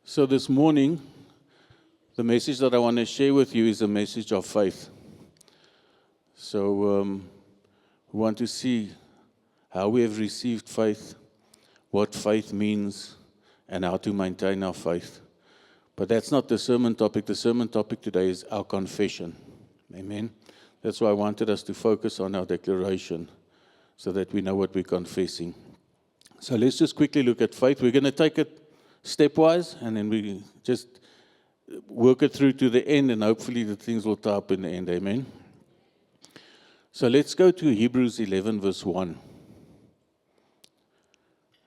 So this morning, the message that I want to share with you is a message of faith. So we want to see how we have received faith, what faith means, and how to maintain our faith. But that's not the sermon topic. The sermon topic today is our confession. Amen. That's why I wanted us to focus on our declaration so that we know what we're confessing. So let's just quickly look at faith. We're going to take it stepwise, and then we just work it through to the end, and hopefully the things will tie up in the end. Amen. So let's go to Hebrews 11 verse 1.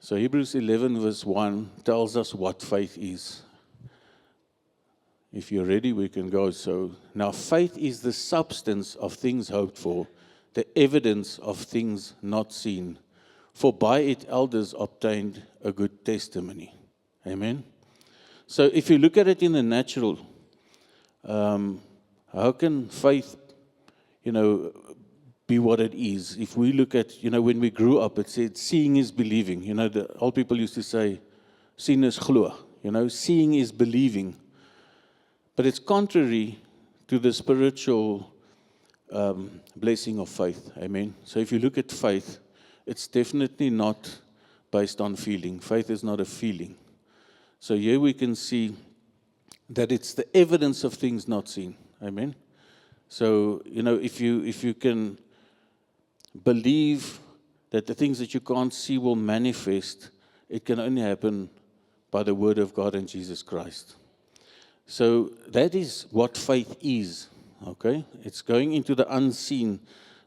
So Hebrews 11 verse 1 tells us what faith is. If you're ready, we can go. So now faith is the substance of things hoped for, the evidence of things not seen. For by it elders obtained a good testimony. Amen. So if you look at it in the natural, how can faith, be what it is? If we look at, when we grew up, it said, seeing is believing. The old people used to say, sien is glo. Seeing is believing. But it's contrary to the spiritual blessing of faith. Amen. So if you look at faith, it's definitely not based on feeling. Faith is not a feeling. So here we can see that it's the evidence of things not seen. Amen. So, if you can believe that the things that you can't see will manifest, it can only happen by the word of God and Jesus Christ. So that is what faith is. Okay? It's going into the unseen,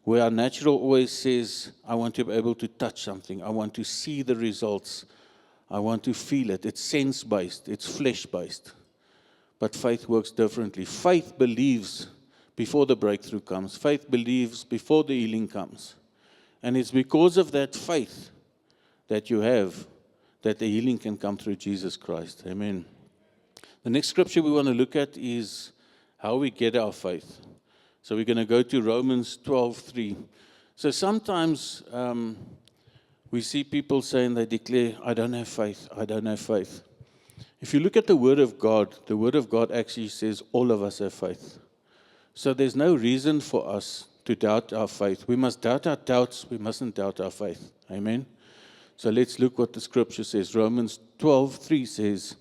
where our natural always says, I want to be able to touch something. I want to see the results. I want to feel it. It's sense-based. It's flesh-based. But faith works differently. Faith believes before the breakthrough comes. Faith believes before the healing comes. And it's because of that faith that you have that the healing can come through Jesus Christ. Amen. The next scripture we want to look at is how we get our faith. So we're going to go to Romans 12:3. So sometimes we see people saying, they declare, I don't have faith, I don't have faith. If you look at the Word of God actually says all of us have faith. So there's no reason for us to doubt our faith. We must doubt our doubts, we mustn't doubt our faith. Amen. So let's look what the scripture says. Romans 12:3 says,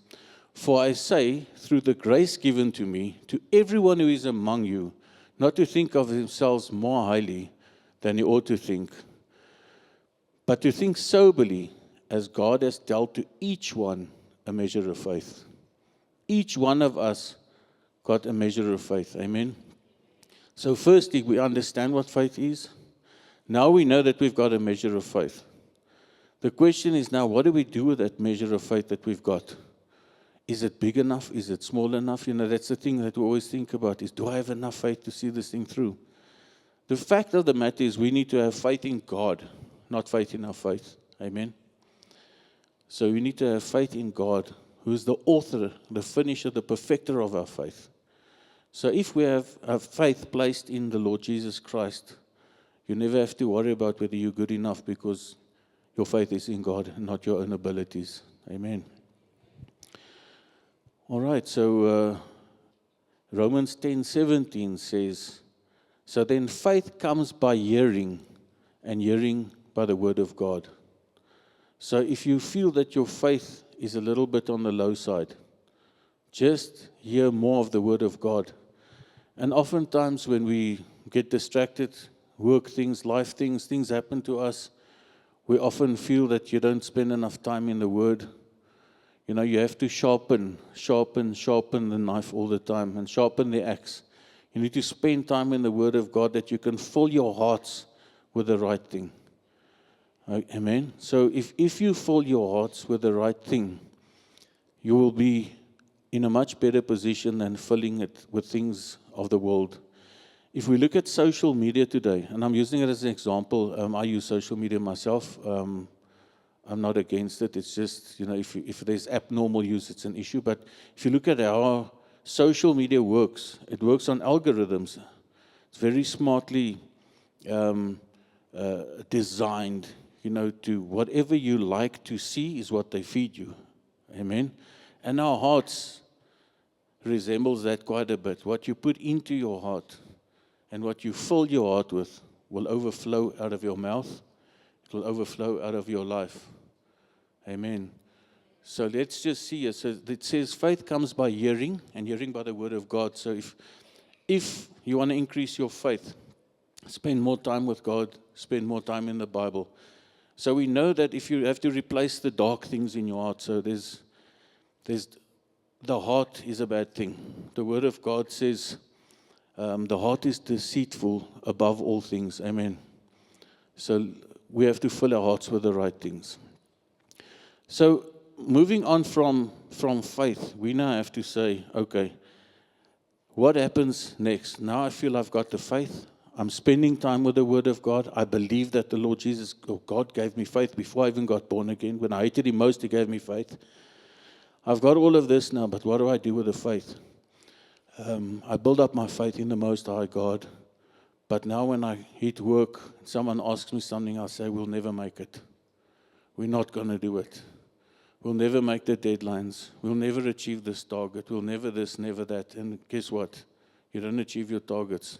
For I say, through the grace given to me, to everyone who is among you, not to think of themselves more highly than you ought to think, but to think soberly, as God has dealt to each one a measure of faith. Each one of us got a measure of faith. Amen. So firstly, we understand what faith is. Now we know that we've got a measure of faith. The question is now, what do we do with that measure of faith that we've got? Is it big enough? Is it small enough? That's the thing that we always think about is, do I have enough faith to see this thing through? The fact of the matter is we need to have faith in God, not faith in our faith. Amen. So we need to have faith in God, who is the author, the finisher, the perfecter of our faith. So if we have faith placed in the Lord Jesus Christ, you never have to worry about whether you're good enough, because your faith is in God and not your own abilities. Amen. All right, so Romans 10:17 says, so then faith comes by hearing, and hearing by the word of God. So if you feel that your faith is a little bit on the low side, just hear more of the word of God. And oftentimes when we get distracted, work things, life things, things happen to us, we often feel that you don't spend enough time in the word. You have to sharpen the knife all the time, and sharpen the axe. You need to spend time in the Word of God that you can fill your hearts with the right thing. Amen. So if you fill your hearts with the right thing, you will be in a much better position than filling it with things of the world. If we look at social media today, and I'm using it as an example, I use social media myself. I'm not against it. It's just, if there's abnormal use, it's an issue. But if you look at how social media works, it works on algorithms. It's very smartly designed, to whatever you like to see is what they feed you. Amen. And our hearts resembles that quite a bit. What you put into your heart and what you fill your heart with will overflow out of your mouth. It will overflow out of your life. Amen. So let's just see it. So it says faith comes by hearing, and hearing by the word of God. So if you want to increase your faith, spend more time with God, spend more time in the Bible. So we know that if you have to replace the dark things in your heart, so there's the heart is a bad thing. The word of God says the heart is deceitful above all things. Amen. So we have to fill our hearts with the right things. So moving on from faith, we now have to say, okay, what happens next? Now I feel I've got the faith. I'm spending time with the Word of God. I believe that the Lord Jesus, or God gave me faith before I even got born again. When I hated Him most, He gave me faith. I've got all of this now, but what do I do with the faith? I build up my faith in the Most High God. But now when I hit work, someone asks me something, I say, we'll never make it. We're not going to do it. We'll never make the deadlines. We'll never achieve this target. We'll never this, never that. And guess what? You don't achieve your targets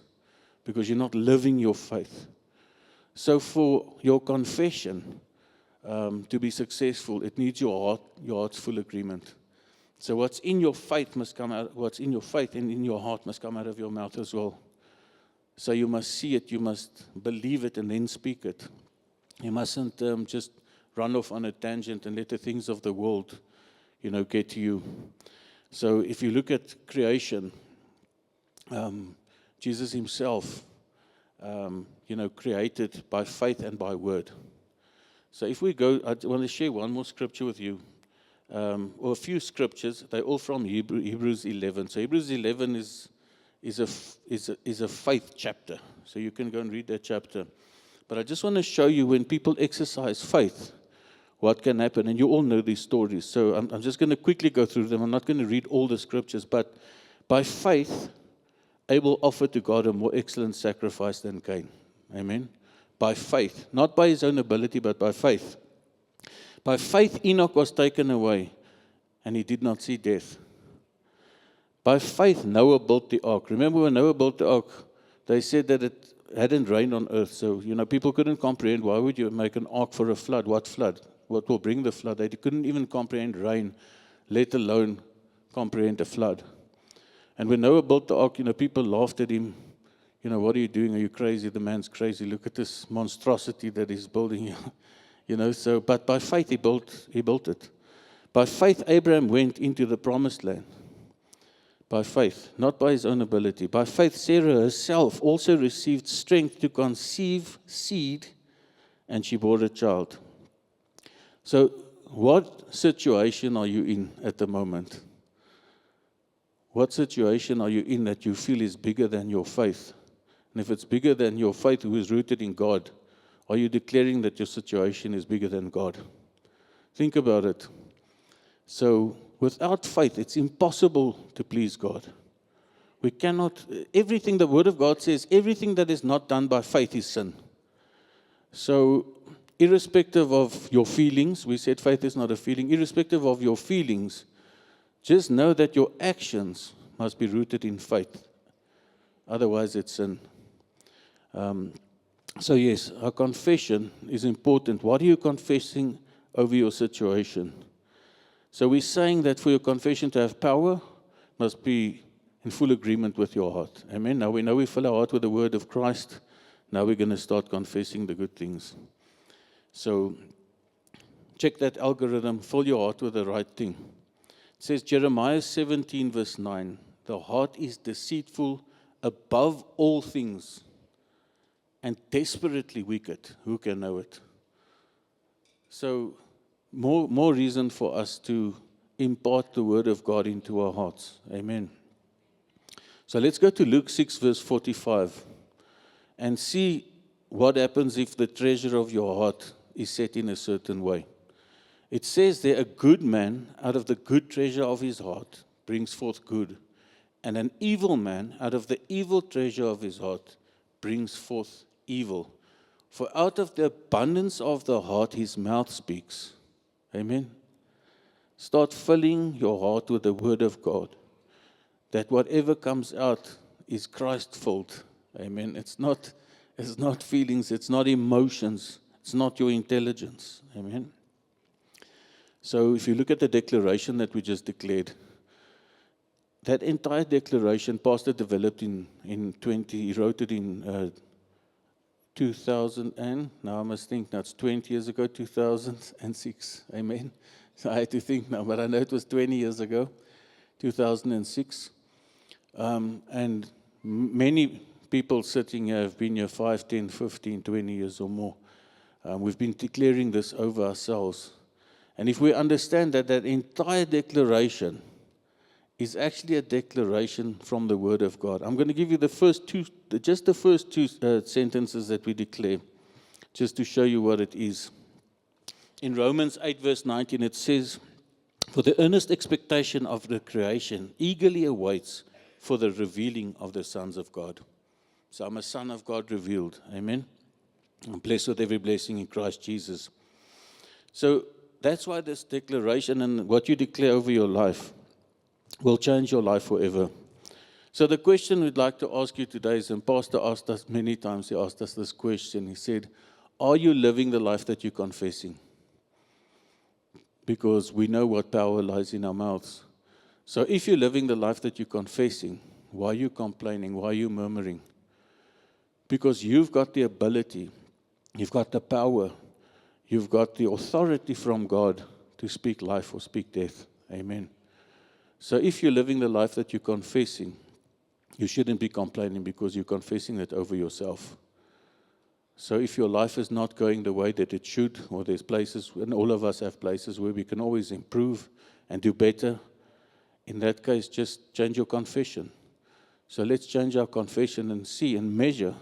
because you're not living your faith. So for your confession to be successful, it needs your heart's full agreement. So what's in your faith must come out. What's in your faith and in your heart must come out of your mouth as well. So you must see it, you must believe it, and then speak it. You mustn't just run off on a tangent and let the things of the world, get to you. So if you look at creation, Jesus himself, created by faith and by word. So if we go, I want to share one more scripture with you, or a few scriptures. They're all from Hebrews 11. So Hebrews 11 is a faith chapter. So you can go and read that chapter. But I just want to show you when people exercise faith, what can happen. And you all know these stories. So I'm just going to quickly go through them. I'm not going to read all the scriptures. But by faith, Abel offered to God a more excellent sacrifice than Cain. Amen. By faith. Not by his own ability, but by faith. By faith, Enoch was taken away, and he did not see death. By faith, Noah built the ark. Remember when Noah built the ark, they said that it hadn't rained on earth. So, people couldn't comprehend, why would you make an ark for a flood? What flood? What will bring the flood? They couldn't even comprehend rain, let alone comprehend a flood. And when Noah built the ark, people laughed at him. What are you doing? Are you crazy? The man's crazy. Look at this monstrosity that he's building here. But by faith he built it. By faith, Abraham went into the promised land. By faith, not by his own ability. By faith, Sarah herself also received strength to conceive seed, and she bore a child. So, what situation are you in at the moment? What situation are you in that you feel is bigger than your faith? And if it's bigger than your faith, who is rooted in God, are you declaring that your situation is bigger than God? Think about it. So, without faith, it's impossible to please God. We cannot, everything the Word of God says, everything that is not done by faith is sin. So, irrespective of your feelings, we said faith is not a feeling, irrespective of your feelings, just know that your actions must be rooted in faith. Otherwise, it's sin. So yes, our confession is important. What are you confessing over your situation? So we're saying that for your confession to have power, must be in full agreement with your heart. Amen. Now we know we fill our heart with the word of Christ. Now we're going to start confessing the good things. So check that algorithm. Fill your heart with the right thing. It says Jeremiah 17 verse 9. The heart is deceitful above all things and desperately wicked. Who can know it? So more reason for us to impart the word of God into our hearts. Amen. So let's go to Luke 6 verse 45 and see what happens if the treasure of your heart is set in a certain way. It says there, a good man out of the good treasure of his heart brings forth good, and an evil man out of the evil treasure of his heart brings forth evil. For out of the abundance of the heart his mouth speaks. Amen. Start filling your heart with the Word of God, that whatever comes out is Christ-filled. Amen. It's not feelings, it's not emotions, it's not your intelligence. Amen. So if you look at the declaration that we just declared, that entire declaration, Pastor developed in 20, he wrote it in 2000 and, now I must think, now it's 20 years ago, 2006. Amen. So I had to think now, but I know it was 20 years ago, 2006. And many people sitting here have been here 5, 10, 15, 20 years or more. We've been declaring this over ourselves. And if we understand that that entire declaration is actually a declaration from the Word of God. I'm going to give you the first two sentences that we declare, just to show you what it is. In Romans 8, verse 19, it says, "For the earnest expectation of the creation eagerly awaits for the revealing of the sons of God." So I'm a son of God revealed. Amen. I'm blessed with every blessing in Christ Jesus. So that's why this declaration and what you declare over your life will change your life forever. So the question we'd like to ask you today is, and Pastor asked us many times, he asked us this question. He said, are you living the life that you're confessing? Because we know what power lies in our mouths. So if you're living the life that you're confessing, why are you complaining? Why are you murmuring? Because you've got the ability, you've got the power, you've got the authority from God to speak life or speak death. Amen. So if you're living the life that you're confessing, you shouldn't be complaining because you're confessing it over yourself. So if your life is not going the way that it should, or there's places, and all of us have places where we can always improve and do better, in that case, just change your confession. So let's change our confession and see and measure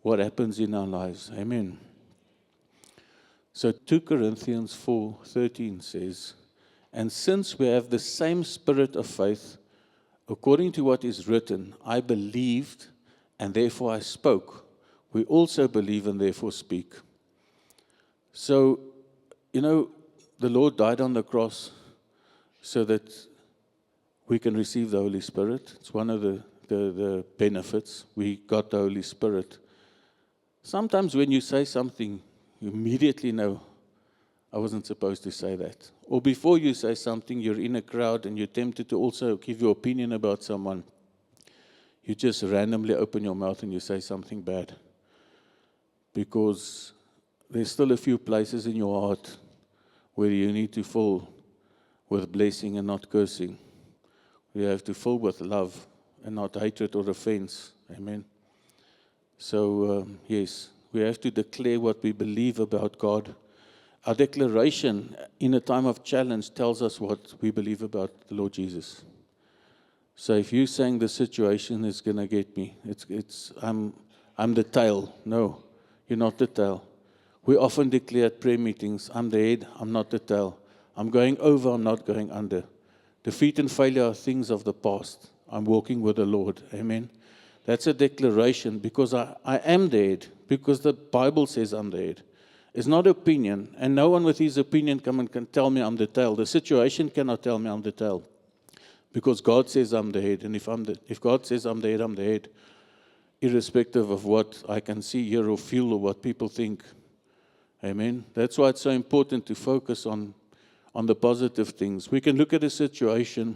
what happens in our lives. Amen. So 2 Corinthians 4:13 says, "And since we have the same spirit of faith, according to what is written, I believed and therefore I spoke. We also believe and therefore speak." So, the Lord died on the cross so that we can receive the Holy Spirit. It's one of the benefits. We got the Holy Spirit. Sometimes when you say something, you immediately know, I wasn't supposed to say that. Or before you say something, you're in a crowd and you're tempted to also give your opinion about someone. You just randomly open your mouth and you say something bad. Because there's still a few places in your heart where you need to fill with blessing and not cursing. You have to fill with love and not hatred or offense. Amen. So, yes, we have to declare what we believe about God. Our declaration in a time of challenge tells us what we believe about the Lord Jesus. So if you're saying the situation is going to get me, I'm the tail. No, you're not the tail. We often declare at prayer meetings, I'm the head, I'm not the tail. I'm going over, I'm not going under. Defeat and failure are things of the past. I'm walking with the Lord. Amen. That's a declaration because I am the head, because the Bible says I'm the head. It's not opinion, and no one with his opinion can tell me I'm the tail. The situation cannot tell me I'm the tail, because God says I'm the head, and if God says I'm the head, irrespective of what I can see, hear, or feel, or what people think. Amen. That's why it's so important to focus on the positive things. We can look at a situation.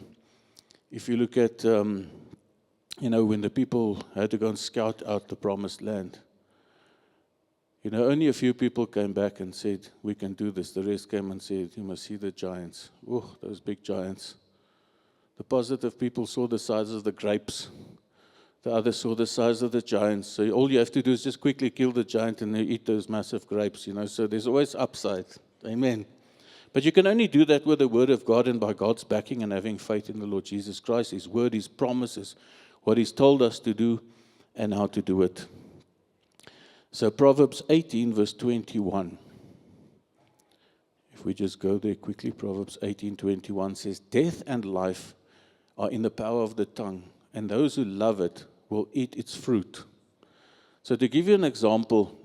If you look at, when the people had to go and scout out the promised land. Only a few people came back and said, we can do this. The rest came and said, you must see the giants. Oh, those big giants. The positive people saw the size of the grapes. The others saw the size of the giants. So all you have to do is just quickly kill the giant and they eat those massive grapes, So there's always upside. Amen. But you can only do that with the Word of God and by God's backing and having faith in the Lord Jesus Christ, His Word, His promises, what He's told us to do and how to do it. So Proverbs 18, verse 21. If we just go there quickly, Proverbs 18:21 says, "Death and life are in the power of the tongue, and those who love it will eat its fruit." So to give you an example,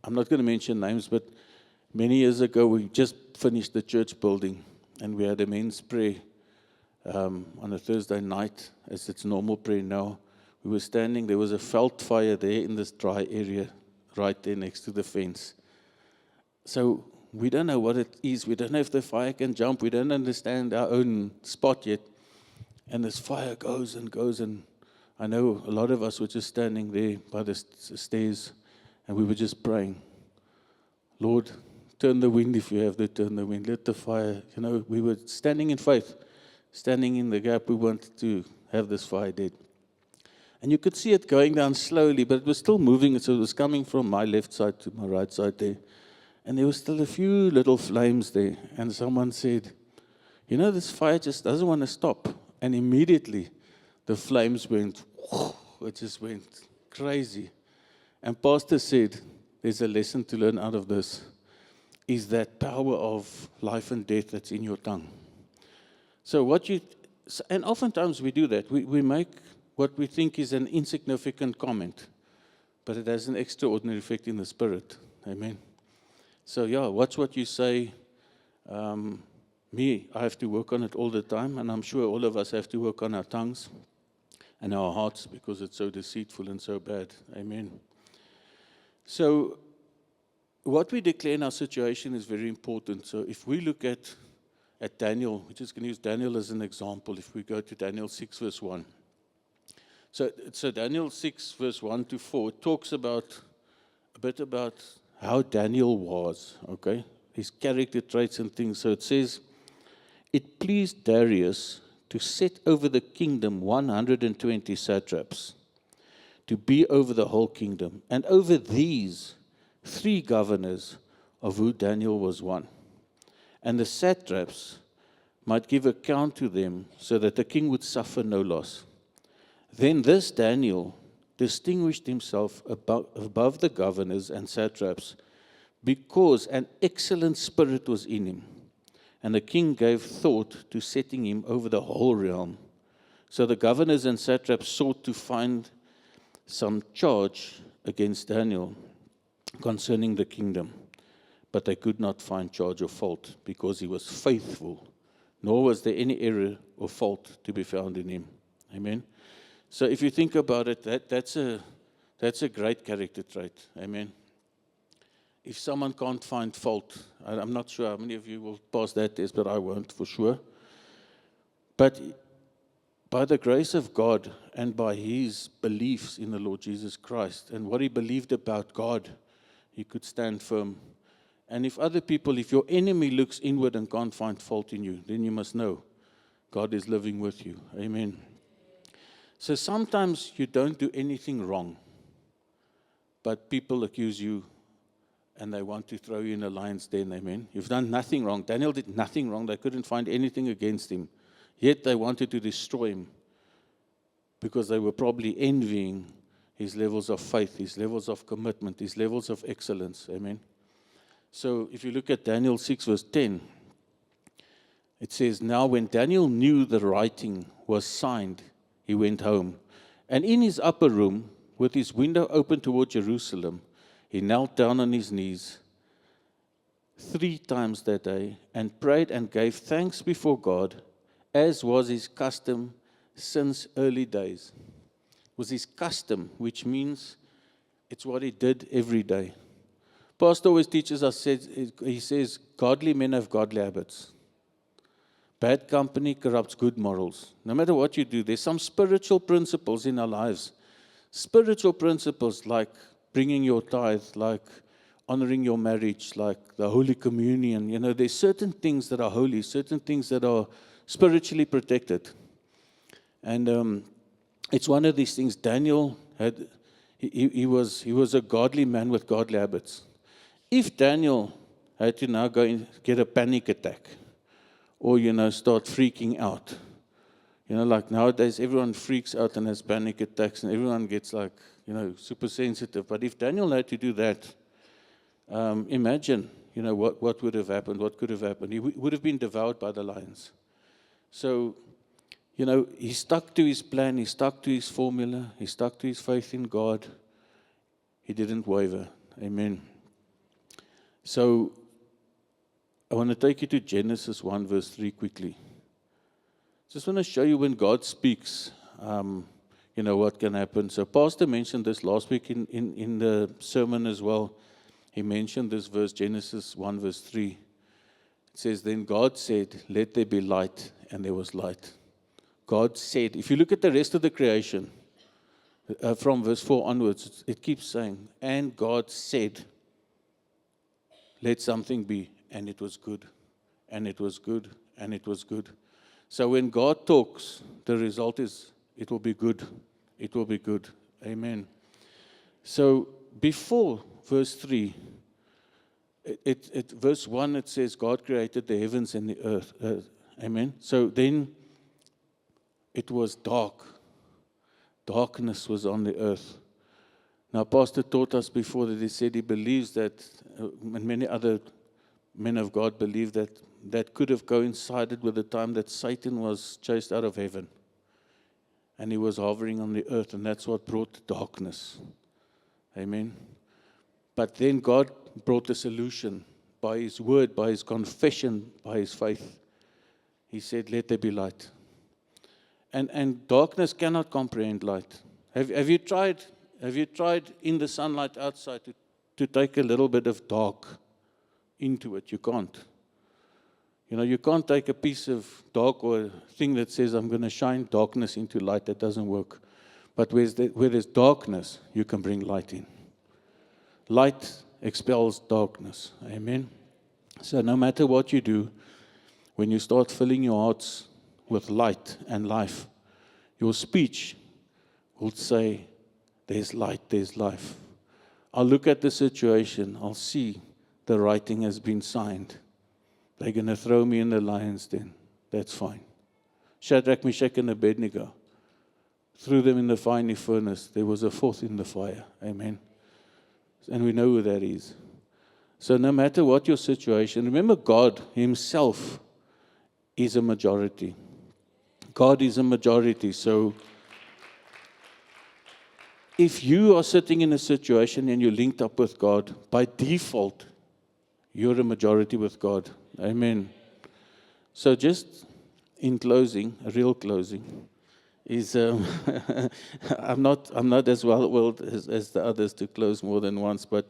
I'm not going to mention names, but many years ago we just finished the church building. and we had a men's prayer on a Thursday night, as it's normal prayer now. We were standing, there was a veld fire there in this dry area, right there next to the fence. So we don't know what it is. We don't know if the fire can jump. We don't understand our own spot yet. And this fire goes and goes, and I know a lot of us were just standing there by the stairs, and we were just praying, Lord, turn the wind if you have to turn the wind. Let the fire, we were standing in faith, standing in the gap. We wanted to have this fire dead. And you could see it going down slowly, but it was still moving, so it was coming from my left side to my right side there. And there was still a few little flames there. And someone said, this fire just doesn't want to stop. And immediately, the flames went, it just went crazy. And Pastor said, there's a lesson to learn out of this, is that power of life and death that's in your tongue. So and oftentimes we do that. We make what we think is an insignificant comment, but it has an extraordinary effect in the spirit. Amen. So watch what you say. I have to work on it all the time, and I'm sure all of us have to work on our tongues and our hearts because it's so deceitful and so bad. Amen. So what we declare in our situation is very important. So if we look at Daniel, we're just going to use Daniel as an example. If we go to Daniel 6, verse 1. So Daniel 6, verse 1 to 4, it talks a bit about how Daniel was, okay? His character traits and things. So it says, it pleased Darius to set over the kingdom 120 satraps, to be over the whole kingdom, and over these 3 governors, of who Daniel was one. And the satraps might give account to them, so that the king would suffer no loss. Then this Daniel distinguished himself above the governors and satraps, because an excellent spirit was in him. And the king gave thought to setting him over the whole realm. So the governors and satraps sought to find some charge against Daniel concerning the kingdom. But they could not find charge or fault, because he was faithful, nor was there any error or fault to be found in him. Amen. So if you think about it, that's a great character trait. Amen. If someone can't find fault, I'm not sure how many of you will pass that test, but I won't for sure. But by the grace of God and by his beliefs in the Lord Jesus Christ and what he believed about God, he could stand firm. And if your enemy looks inward and can't find fault in you, then you must know God is living with you. Amen. So sometimes you don't do anything wrong, but people accuse you and they want to throw you in a lion's den. Amen. You've done nothing wrong. Daniel did nothing wrong. They couldn't find anything against him. Yet they wanted to destroy him because they were probably envying his levels of faith, his levels of commitment, his levels of excellence. Amen. So if you look at Daniel 6, verse 10, it says, now when Daniel knew the writing was signed, he went home. And in his upper room, with his window open toward Jerusalem, he knelt down on his knees 3 times that day and prayed and gave thanks before God, as was his custom since early days. It was his custom, which means it's what he did every day. Pastor always teaches us, he says, godly men have godly habits. Bad company corrupts good morals. No matter what you do, there's some spiritual principles in our lives. Spiritual principles like bringing your tithe, like honoring your marriage, like the Holy Communion. There's certain things that are holy, certain things that are spiritually protected. And it's one of these things. Daniel he was a godly man with godly habits. If Daniel had to now go and get a panic attack, or, start freaking out, like nowadays everyone freaks out and has panic attacks and everyone gets super sensitive. But if Daniel had to do that, imagine, what would have happened, what could have happened. He would have been devoured by the lions. So, he stuck to his plan, he stuck to his formula, he stuck to his faith in God. He didn't waver. Amen. So, I want to take you to Genesis 1 verse 3 quickly. Just want to show you when God speaks, what can happen. So Pastor mentioned this last week in the sermon as well. He mentioned this verse, Genesis 1 verse 3. It says, then God said, let there be light, and there was light. God said, if you look at the rest of the creation, from verse 4 onwards, it keeps saying, and God said, let something be, and it was good, and it was good, and it was good. So when God talks, the result is, it will be good, it will be good. Amen. So before verse 3, verse 1, it says, God created the heavens and the earth. Amen. So then it was dark. Darkness was on the earth. Now, Pastor taught us before that he said he believes that, and many other men of God believe that could have coincided with the time that Satan was chased out of heaven. And he was hovering on the earth, and that's what brought darkness. Amen. But then God brought a solution by His word, by His confession, by His faith. He said, let there be light. And darkness cannot comprehend light. Have you tried in the sunlight outside to take a little bit of dark into it? You can't. You can't take a piece of dark or a thing that says, I'm going to shine darkness into light. That doesn't work. But where there's darkness, you can bring light in. Light expels darkness. Amen. So no matter what you do, when you start filling your hearts with light and life, your speech will say, there's light, there's life. I'll look at the situation, I'll see the writing has been signed. They're going to throw me in the lion's den. That's fine. Shadrach, Meshach, and Abednego threw them in the fiery furnace. There was a fourth in the fire. Amen. And we know who that is. So no matter what your situation, remember God Himself is a majority. God is a majority. So if you are sitting in a situation and you're linked up with God, by default, you're a majority with God. Amen. So just in closing, a real closing, is I'm not as well as the others to close more than once, but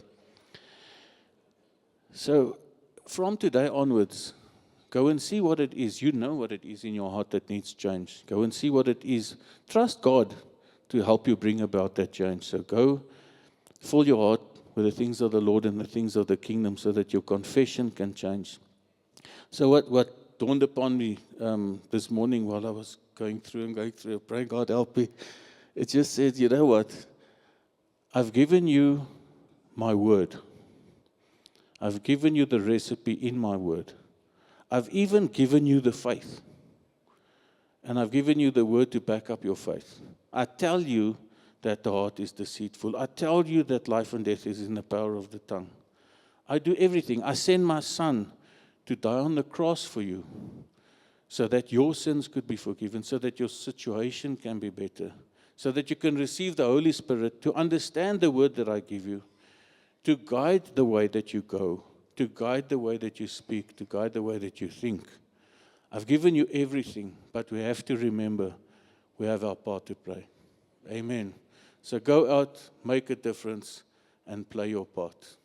so from today onwards, go and see what it is. You know what it is in your heart that needs change. Go and see what it is. Trust God to help you bring about that change. So go fill your heart with the things of the Lord and the things of the kingdom so that your confession can change. So what dawned upon me this morning while I was going through, praying, God help me. It just said, you know what? I've given you my word. I've given you the recipe in my word. I've even given you the faith. And I've given you the word to back up your faith. I tell you that the heart is deceitful. I tell you that life and death is in the power of the tongue. I do everything. I send my son to die on the cross for you, so that your sins could be forgiven, so that your situation can be better, so that you can receive the Holy Spirit to understand the word that I give you, to guide the way that you go, to guide the way that you speak, to guide the way that you think. I've given you everything, but we have to remember we have our part to play. Amen. So go out, make a difference, and play your part.